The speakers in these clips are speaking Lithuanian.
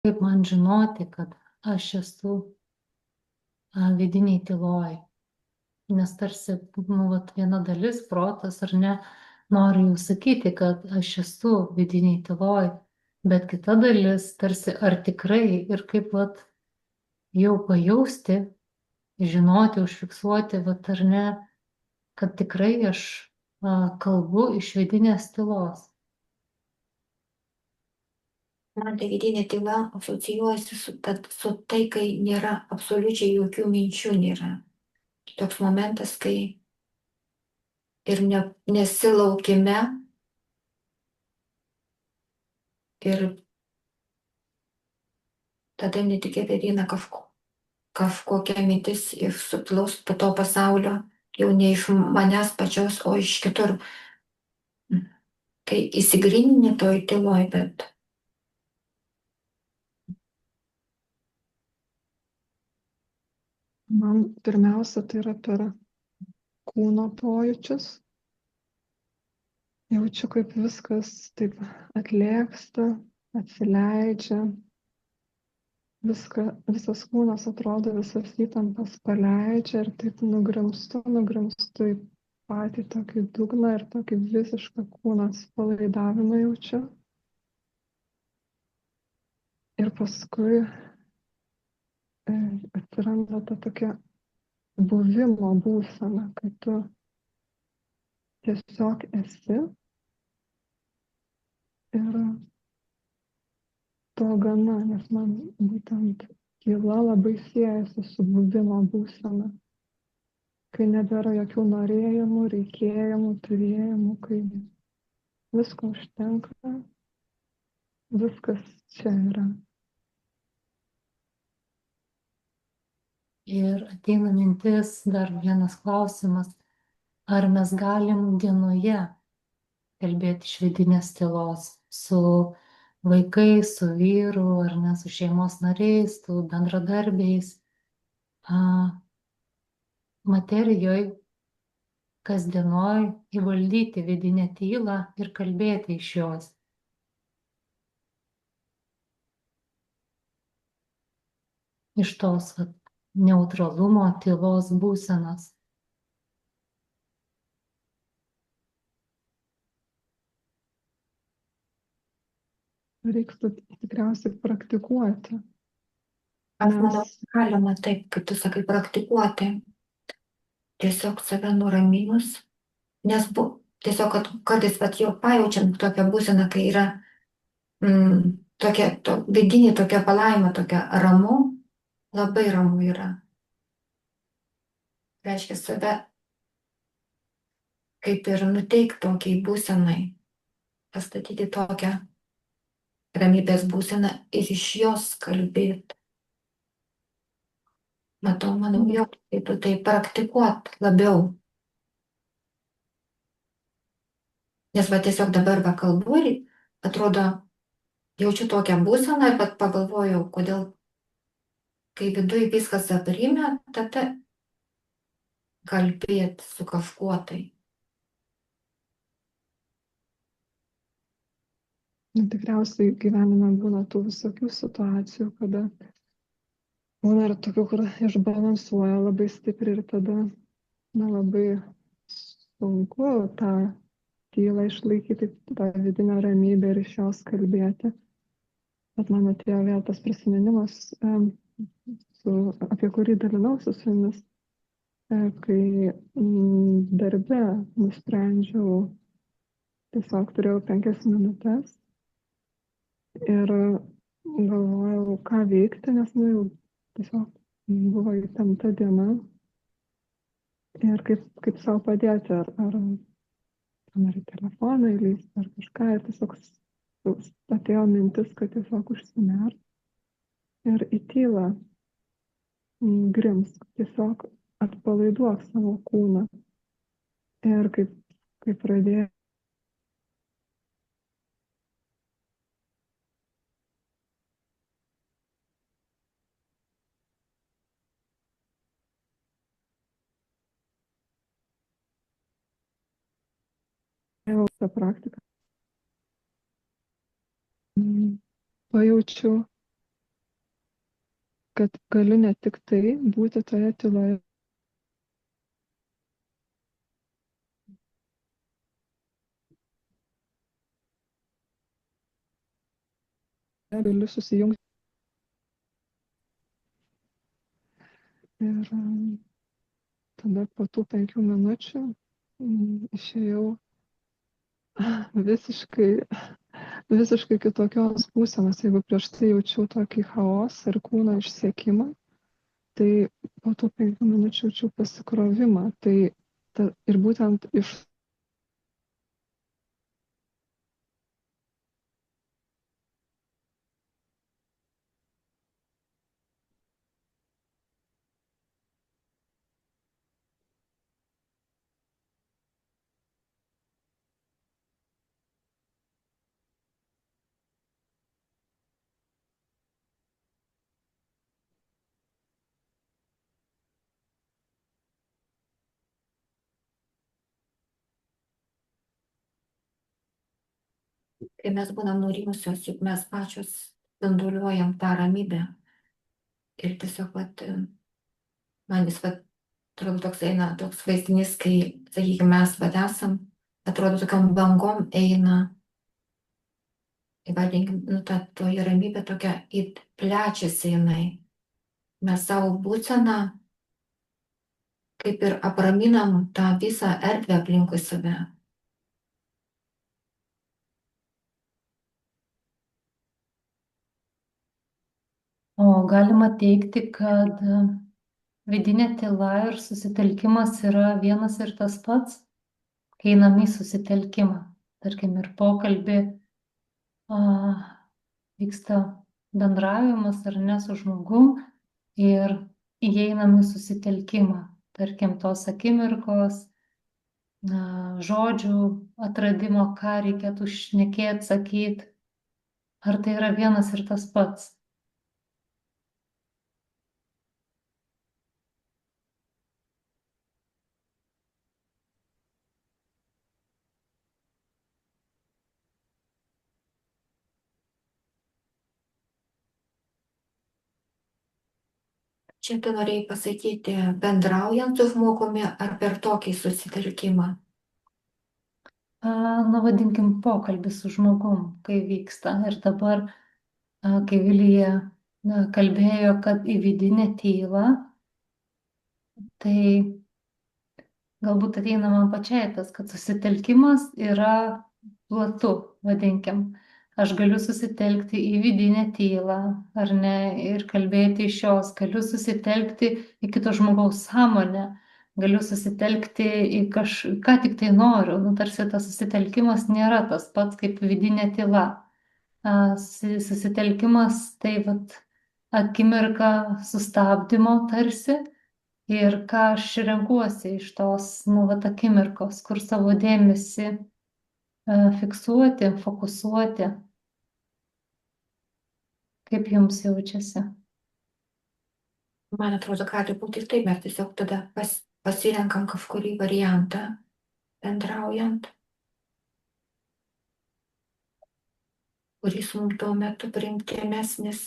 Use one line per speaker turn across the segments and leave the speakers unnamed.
Kaip man žinoti, kad aš esu vidiniai tyloj. Nes tarsi, vat viena dalis, protas ar ne, nori jau sakyti, kad aš esu vidiniai tyloj, bet kita dalis tarsi ar tikrai ir kaip vat jau pajausti, žinoti, užfiksuoti, vat ar ne, kad tikrai aš kalbu iš vidinės tylos.
Man tai vidinė tyla asocijuojasi su tai, kai nėra absoliučiai jokių minčių nėra. Toks momentas, kai ir nesi laukime ir tada netikėtai ateina kažkokia mintis iš subtilaus to pasaulio, jau ne iš manęs pačios, o iš kitur. Kai įsigrynini toj tyloj, bet
man pirmiausia tai yra per kūno pojūčius. Jaučiu, kaip viskas taip atlėksta, atsileidžia. Visas kūnas atrodo, visas įtampas paleidžia ir taip nugrimstu į patį tokį dugną ir tokį visišką kūno atsipalaidavimą jaučiu. Ir paskui atsiranda ta tokia buvimo būsena, kai tu tiesiog esi ir to gana, nes man būtent tyla labai siejasi su buvimo būsena, kai nebėra jokių norėjimų, reikėjimų, turėjimų, kai visko užtenka, viskas čia yra.
Ir ateina mintis, dar vienas klausimas, ar mes galim dienoje kalbėti iš vidinės tylos su vaikais, su vyru, ar ne, su šeimos nariais, su bendradarbiais, materijoj, kasdienoj įvaldyti vidinę tylą ir kalbėti iš jos. Iš tos neutralumo, tylos būsenos.
Reiktų tikriausiai praktikuoti.
aš manau, galima taip, kaip tu sakai, praktikuoti. Tiesiog save nuraminus, nes tiesiog kartais jau pajaučiam tokią būseną, kai yra vidinė tokia palaima, tokia ramu, labai ramu yra. Reiškia save kaip ir nuteikti tokiai būsenai, pastatyti tokią ramybės būseną ir iš jos kalbėti. Manau, jau reikėtų tai praktikuoti labiau. Nes tiesiog dabar kalbu ir atrodo, jaučiu tokią būseną, bet pagalvojau, kodėl, kai viduje viskas aprimė, tada kalbėti su kažkuo tai.
Tikriausiai gyvenime būna tų visokių situacijų, kada būna ir tokių, kur išbalansuoja labai stipriai ir tada labai sunku tą tylą išlaikyti, tą vidinę ramybę ir iš jos kalbėti. Bet man atėjo vėl tas prisiminimas, apie kurį dalinausi su jumis, kai darbe nusprendžiau, tiesiog turėjau 5 minutes ir galvojau, ką veikti, nes jau tiesiog buvo įtempta diena ir kaip savo padėti, ar į telefoną įlįsti, ar kažką, ir tiesiog atėjo mintis, kad tiesiog užsimerk ir į tylą grimsk, tiesiog atpalaiduok savo kūną. Ir kaip pradėjau tą praktiką, pajaučiu kad galiu ne tik tai būti toje tyloje, galiu susijungti. Ir tada po tų 5 minučių išėjau visiškai kitokios būsenos. Jeigu prieš tai jaučiau tokį chaosą ir kūno išsekimą, tai po tų 5 minučių jaučiau pasikrovimą. Tai ir būtent iš
Kai mes būnam nurimusios, juk mes pačios spinduliuojam tą ramybę. Ir tiesiog, man vis, atrodo, toks eina toks vaizdinys, kai, sakykime, mes esam, atrodo, tokiam bangom eina, įvardinkim, toji ramybė tokia, plečiasi jinai. Mes savo būseną kaip ir apraminam tą visą erdvę aplinkui save.
O galima teigti, kad vidinė tyla ir susitelkimas yra vienas ir tas pats, kai einam į susitelkimą. Tarkim, ir pokalbį vyksta bendravimas ar ne su žmogum ir įeinam į susitelkimą. Tarkim, tos akimirkos, žodžių atradimo, ką reikėtų šnekėti, sakyti. Ar tai yra vienas ir tas pats?
Čia tu norėjai pasakyti, bendraujant su žmogumi ar per tokį susitelkimą?
Vadinkim, pokalbis su žmogum, kai vyksta. Ir dabar, kai Vilija kalbėjo, kad į vidinę tylą, tai galbūt ateina man pačiai tas, kad susitelkimas yra platu, vadinkim. Aš galiu susitelkti į vidinę tylą, ar ne, ir kalbėti iš jos. Galiu susitelkti į kito žmogaus sąmonę. Galiu susitelkti į ką tik tai noriu. Tarsi tas susitelkimas nėra tas pats kaip vidinė tyla. Susitelkimas tai akimirka sustabdymo tarsi. Ir ką aš renkuosi iš tos akimirkos, kur savo dėmesį fiksuoti, fokusuoti. Kaip jums jaučiasi?
Man atrodo, gali būti taip, mes tiesiog tada pasirenkam kažkurį variantą bendraujant, kuris mums tuo metu priimtinesnis.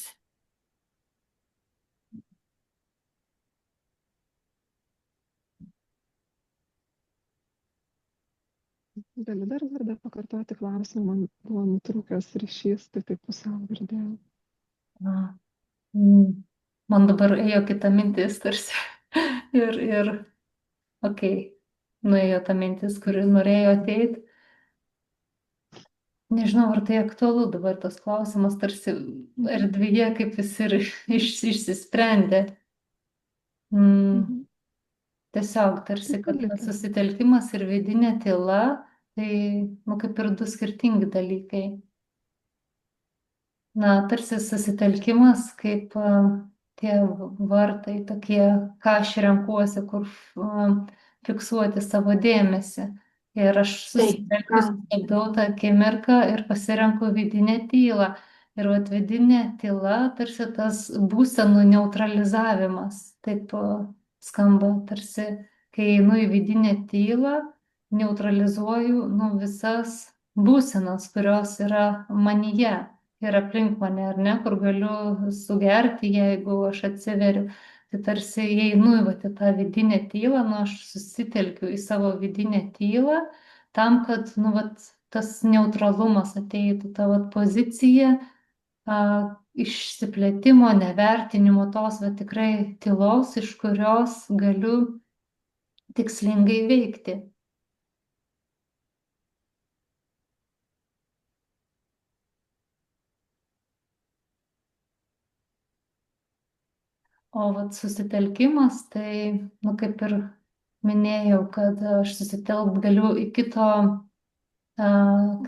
Gali dar vardą pakartoti klausimą, man buvo nutrūkęs ryšys, tai taip pusiau girdėjau.
Man dabar ėjo kita mintis tarsi. ir nuėjo ta mintis, kuri norėjo ateiti. Nežinau, ar tai aktualu dabar tas klausimas, tarsi erdvėje kaip jis ir išsisprendė. Tiesiog tarsi, kad susitelkimas ir vidinė tyla, tai kaip ir du skirtingi dalykai. Tarsi susitelkimas kaip tie vartai tokie, ką aš renkuosi, kur fiksuoti savo dėmesį. Ir aš susitelkiu tą akimirką ir pasirenku vidinę tylą. Ir vidinė tyla tarsi tas būsenų neutralizavimas. Taip skamba, tarsi, kai einu į vidinę tylą, neutralizuoju visas būsenas, kurios yra manyje. ir aplink mane, ar ne, kur galiu sugerti, jeigu aš atsiveriu. Tai tarsi įeinu į vat į tą vidinę tylą, nu aš susitelkiu į savo vidinę tylą, tam, kad, nu, vat, tas neutralumas ateitų, ta vat pozicija išsiplėtimo, nevertinimo tos, va tikrai tylos, iš kurios galiu tikslingai veikti. O vat susitelkimas, tai, nu, kaip ir minėjau, kad aš susitelkt galiu į kito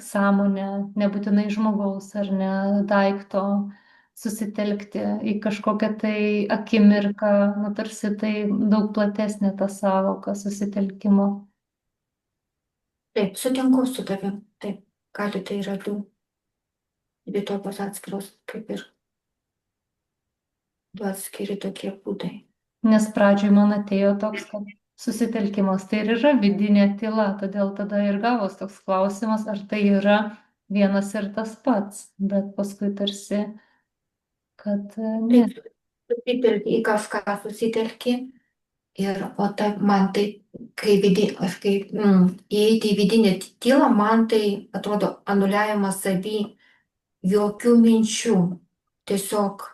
sąmonę, nebūtinai žmogaus ar ne daikto, susitelkti į kažkokią tai akimirką, nu, tarsi tai daug platesnė ta sąvoka susitelkimo.
Taip, sutinku su tavim. Taip, gali tai yra dvi tokios atskiros, kaip ir du atskiri tokie būdai.
Nes pradžioj man atėjo toks, kad susitelkimas tai ir yra vidinė tyla, todėl tada ir gavos toks klausimas, ar tai yra vienas ir tas pats, bet paskui tarsi, kad ne.
Taip, susitelki į kažką susitelki ir, o tai man tai, kai įeiti į vidinę tylą, man tai atrodo anuliavimas savy jokių minčių, tiesiog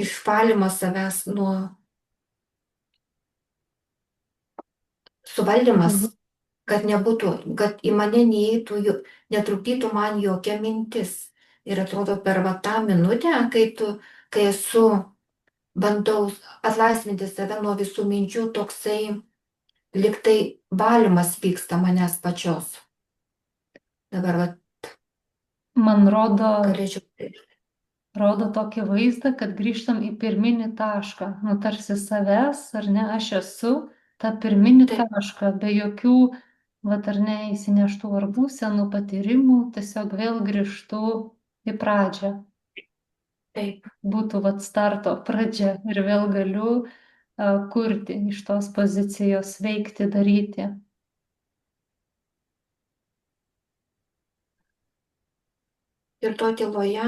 išvalymas savęs nuo suvaldymas, kad nebūtų, kad į mane neįeitų, netrukdytų man jokia mintis. Ir atrodo per va tą minutę, kai esu, bandau atlaisvinti save nuo visų minčių, toksai liktai valymas vyksta manęs pačios. Dabar va,
Man rodo
galėčiau.
tokį vaizdą, kad grįžtam į pirminį tašką, nu tarsi savęs, ar ne, aš esu tą pirminį
Taip.
tašką, be jokių, vat ar ne, įsineštų ar būsenų, patyrimų, tiesiog vėl grįžtu į pradžią.
Taip,
Būtų vat starto pradžia ir vėl galiu kurti iš tos pozicijos, veikti, daryti.
ir to tyloje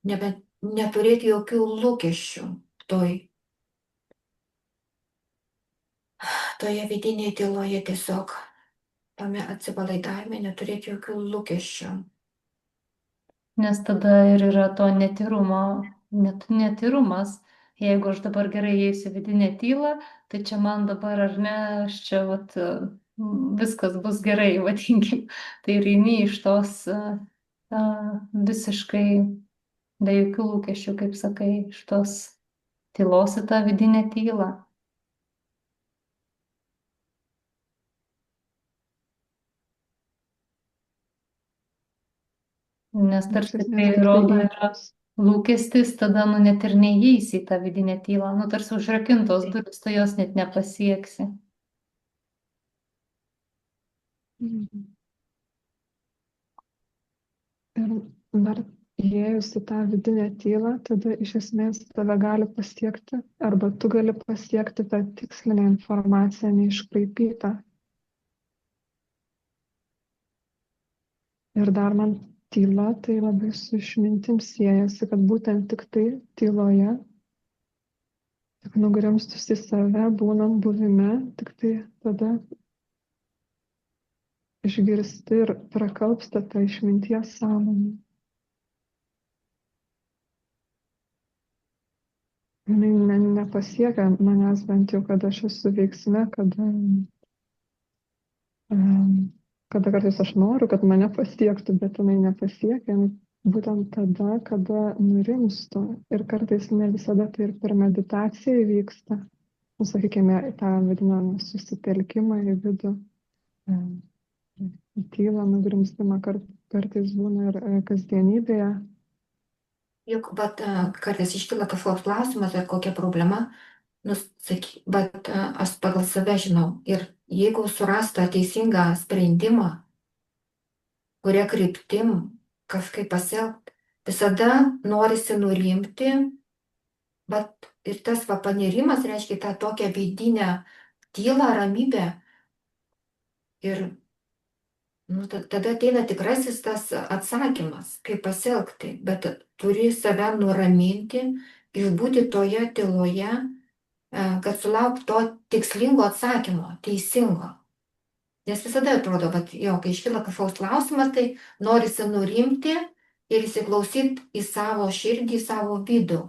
neturėti jokių lūkesčių toje vidinėje tyloje, tiesiog tame atsipalaidavime neturėti jokių lūkesčių.
Nes tada ir yra to netyrumo, netyrumas. Jeigu aš dabar gerai įeisiu vidinę tylą, tai čia man dabar ar ne, aš čia vat, viskas bus gerai, vadinkim. Tai ir eini iš tos visiškai be jokių lūkesčių, kaip sakai, iš tos tylos į tą vidinę tylą. Nes tarsi tai rodo yra lūkestis, tada nu net ir neįeisi į tą vidinę tylą, nu tarsi užrakintos durys, tu jos net nepasieksi.
Ir dar įėjus į tą vidinę tylą, tada iš esmės tave gali pasiekti, arba tu gali pasiekti tą tikslinę informaciją neiškraipytą. Ir dar man tyla tai labai su išmintim siejasi, kad būtent tik tai tyloje, tik nugrimstus į save, būnant buvime, tik tai tada išgirsti ir prakalbsta tą išminties sąmonę. Jinai nepasiekia manęs bent jau, kad aš esu veiksme, kada kartais aš noriu, kad mane pasiektų, bet jinai nepasiekia būtent tada, kada nurimstu. Ir kartais ne visada tai ir per meditaciją įvyksta. Sakykime, tą vadinamą susitelkimą į vidų, į tylą nugrimstimą kartais būna ir kasdienybėje.
Juk kartais iškyla kažkoks klausimas ar kokia problema, bet aš pagal save žinau. Ir jeigu surasta teisingą sprendimą, kuria kryptim kažkaip pasielgti, visada norisi nurimti, bet ir tas panirimas reiškia tą tokią vidinę tylą, ramybę. Ir Nu, tada ateina tikrasis tas atsakymas, kaip pasielgti, bet turi save nuraminti, išbūti toje tyloje, kad sulauk to tikslingo atsakymo, teisingo. Nes visada atrodo, kad jo, kai iškyla kažkoks klausimas, tai norisi nurimti ir įsiklausyti į savo širdį, į savo vidų,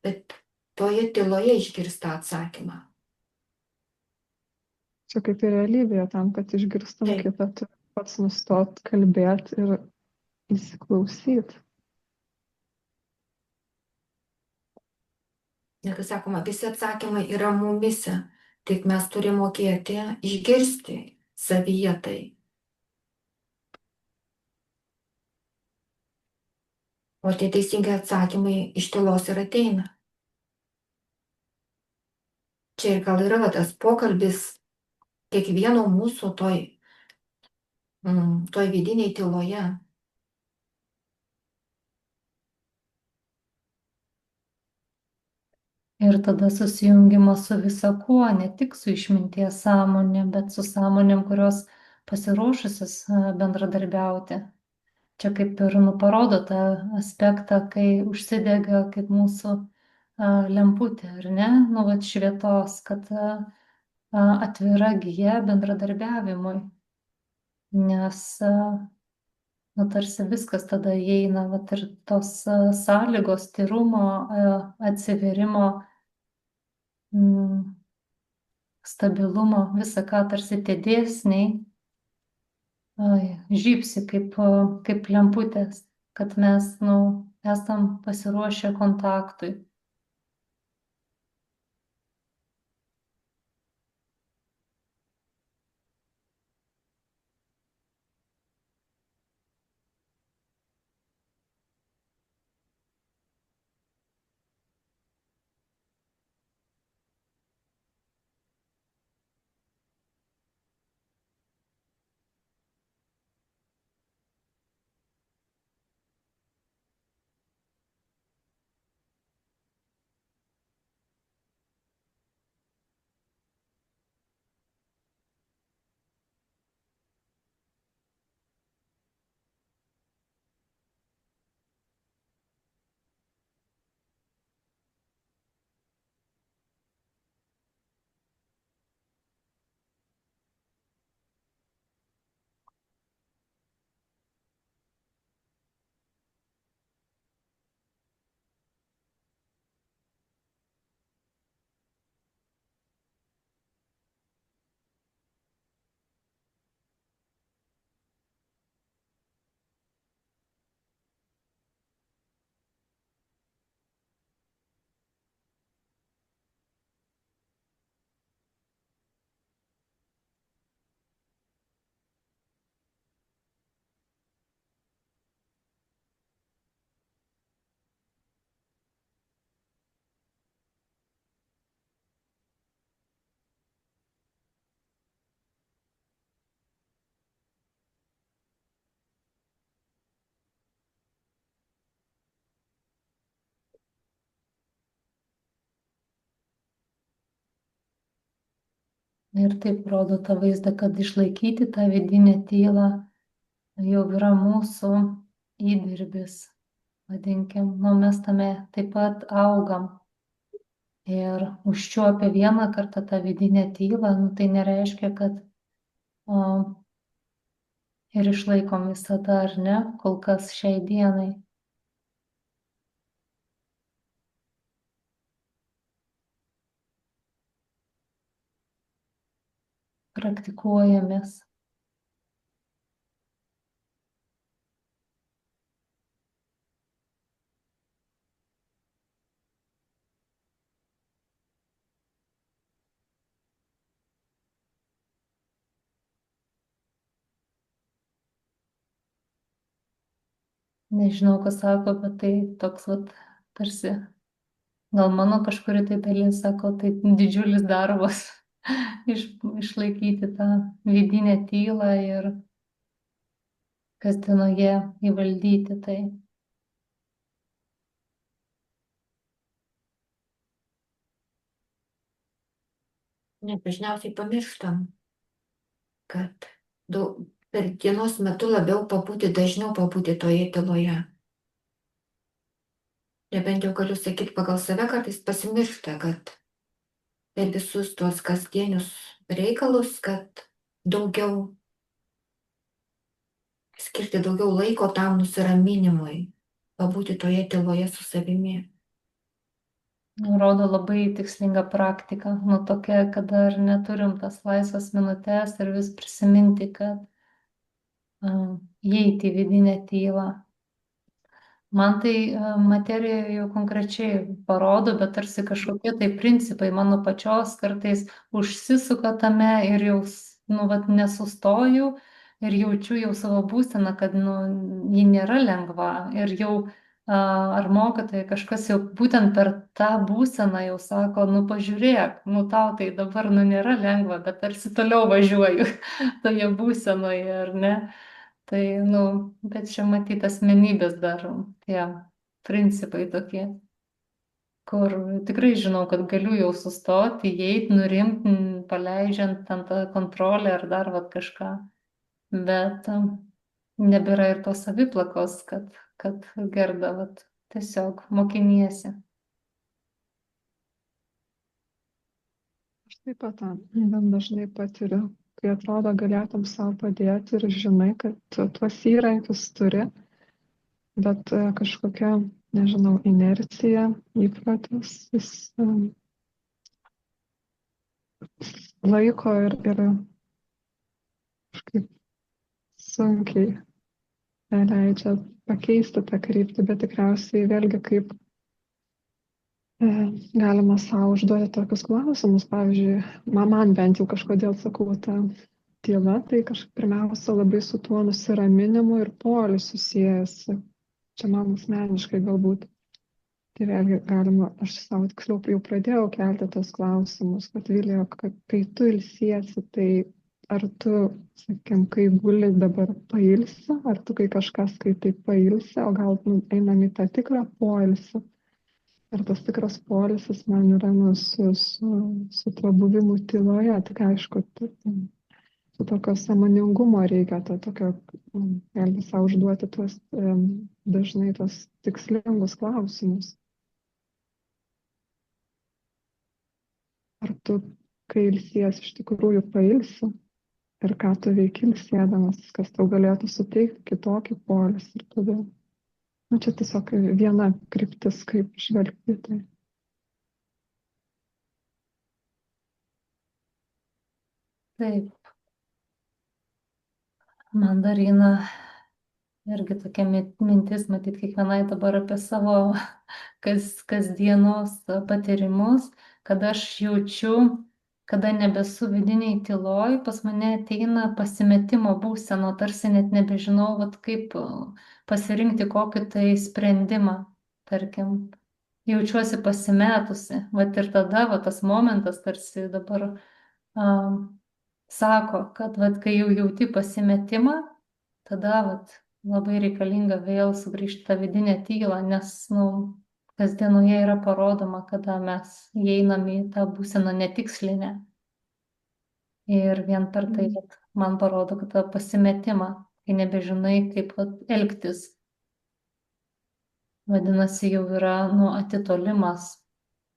bet toje tyloje išgirsta atsakymą.
Čia kaip ir realybėje, tam, kad išgirstum
Taip.
kitą, turi pats nustot kalbėti ir įsiklausyti.
Nes, kaip sakoma, visi atsakymai yra mumise, tik mes turime mokėti išgirsti savyje tai. O tie teisingi atsakymai iš tylos ir ateina. Čia ir gal yra va tas pokalbis kiekvieno mūsų toj vidiniai tyloje.
Ir tada susijungimas su visa kuo, ne tik su išminties sąmonė, bet su sąmonėm, kurios pasiruošusios bendradarbiauti. Čia kaip ir parodo tą aspektą, kai užsidega kaip mūsų lemputė, ar ne, nu vat švietos, kad atvira gija bendradarbiavimui, nes nu tarsi viskas tada įeina, vat ir tos sąlygos, tyrumo, atsiverimo, stabilumo, visa ką tarsi tie dėsniai žybsi kaip lemputės, kad mes esam pasiruošę kontaktui. Ir taip rodo tą vaizdą, kad išlaikyti tą vidinę tylą jau yra mūsų įdirbis, vadinkim, mes tame taip pat augam. Ir užčiuopę vieną kartą tą vidinę tylą, tai nereiškia, kad ir išlaikom visada, ar ne, kol kas šiai dienai. Praktikuojamės. Nežinau, kas sako, bet tai toks vat tarsi, gal mano kažkuri tai dalis sako, tai didžiulis darbas išlaikyti tą vidinę tylą ir kasdienoje įvaldyti tai.
Nes dažniausiai pamirštam, kad per dienos metu labiau pabūti, dažniau pabūti toje tyloje. Nebent jau galiu sakyti pagal save, kartais pasimiršta, kad per visus tuos kasdienius reikalus, kad daugiau skirti daugiau laiko tam nusiraminimui, pabūti toje tyloje su savimi.
Rodo labai tikslinga praktika, nu tokia, kada ar neturim tas laisvas minutės ir vis prisiminti, kad įeiti į vidinę tylą. Man tai materija jau konkrečiai parodo, bet tarsi kažkokie tai principai mano pačios kartais užsisuka tame ir jau, nu, vat, nesustoju ir jaučiu jau savo būseną, kad, nu, ji nėra lengva ir jau ar mokytojai kažkas jau būtent per tą būseną jau sako, nu, pažiūrėk, nu, tau tai dabar, nu, nėra lengva, bet tarsi toliau važiuoju toje būsenoje, ar ne? Tai, nu, bet čia matyti asmenybės dar tie principai tokie, kur tikrai žinau, kad galiu jau sustoti, įeiti, nurimti, paleidžiant ten tą kontrolę ar dar vat kažką. Bet nebėra ir tos saviplakos, kad Gerda, vat, tiesiog mokiniesi.
Aš taip pat gan dažnai patiriu, kai atrodo galėtum savo padėti ir žinai, kad tuos įrankius turi, bet kažkokia, nežinau, inercija, įprotis, jis laiko ir kažkaip sunkiai leidžia pakeisti tą kryptį, bet tikriausiai vėlgi kaip galima savo užduoti tokius klausimus. Pavyzdžiui, man bent jau kažkodėl sakau, ta tyla, tai kažkaip pirmiausia labai su tuo nusiraminimu ir poilsiu siejasi. Čia man asmeniškai galbūt. Tai vėlgi galima, aš savo tiksliau jau pradėjau kelti tos klausimus, kad Vilija, kai tu ilsiesi, tai ar tu, sakykim, kai guli dabar pailsi, ar tu kai kažką skaitai pailsi, o gal einam į tą tikrą poilsį. Ir tas tikras poilsis man yra su tuo buvimu tyloje, tik aišku, su tokio sąmoningumo reikia, to tokio, vėlgi savo užduoti tuos dažnai tos tikslingus klausimus. Ar tu, kai ilsies, iš tikrųjų pailsi ir ką tu veiki ilsėdamas, kas tau galėtų suteikti kitokį poilsį ir tada. Nu, čia tiesiog viena kryptis, kaip žvelgti tai.
Taip. Man dar eina irgi tokia mintis, matyti kiekvienai dabar apie savo kasdienos patyrimus, kada aš jaučiu, kada nebesu vidiniai tyloj, pas mane ateina pasimetimo būsena, tarsi net nebežinau, vat, kaip pasirinkti kokį tai sprendimą, tarkim, jaučiuosi pasimetusi, vat ir tada, vat, tas momentas tarsi dabar sako, kad vat, kai jau jauti pasimetimą, tada vat, labai reikalinga vėl sugrįžti tą vidinę tylą, nes, nu, kasdienoje yra parodoma, kada mes įeinam į tą būseną netikslinę. Ir vien per tai, kad man parodo, kad tą pasimetimą, kai nebežinai, kaip elgtis. Vadinasi, jau yra, nu, atitolimas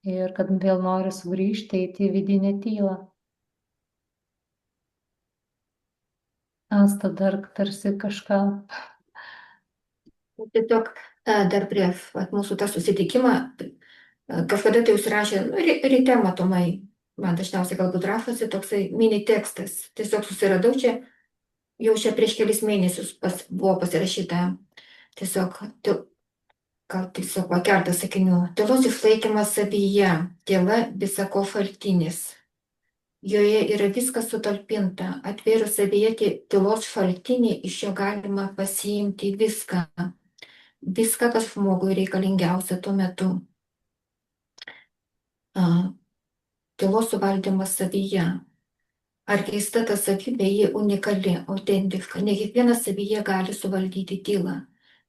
ir kad vėl nori sugrįžti į vidinę tylą. Asta dar tarsi kažką.
Tiesiog dar prieš mūsų tą susitikimą, kažkada tai užsirašė, ryte matomai, man dažniausiai galbūt rašosi toksai mini tekstas, tiesiog susiradau čia, jau čia prieš kelis mėnesius buvo pasirašyta, tiesiog keletą sakinių. Tylos išlaikymas savyje, tyla visako šaltinis. Joje yra viskas sutalpinta, atvėrus savyje tylos šaltinį, iš jo galima pasiimti viską. Viską, kas žmogui reikalingiausia tuo metu. Tylos suvaldymas savyje. Ar keista ta savybė, ji unikali, autentiška. Ne kiekvienas savyje gali suvaldyti tylą.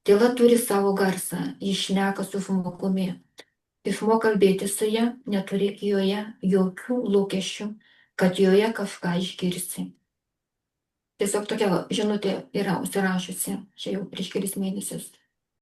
Tyla turi savo garsą, jis šneka su žmogumi. Išmok kalbėti su ja, neturėk joje jokių lūkesčių, kad joje kažką išgirsi. Tiesiog tokia va, žinutė yra užsirašiusi, čia jau prieš kelis mėnesius.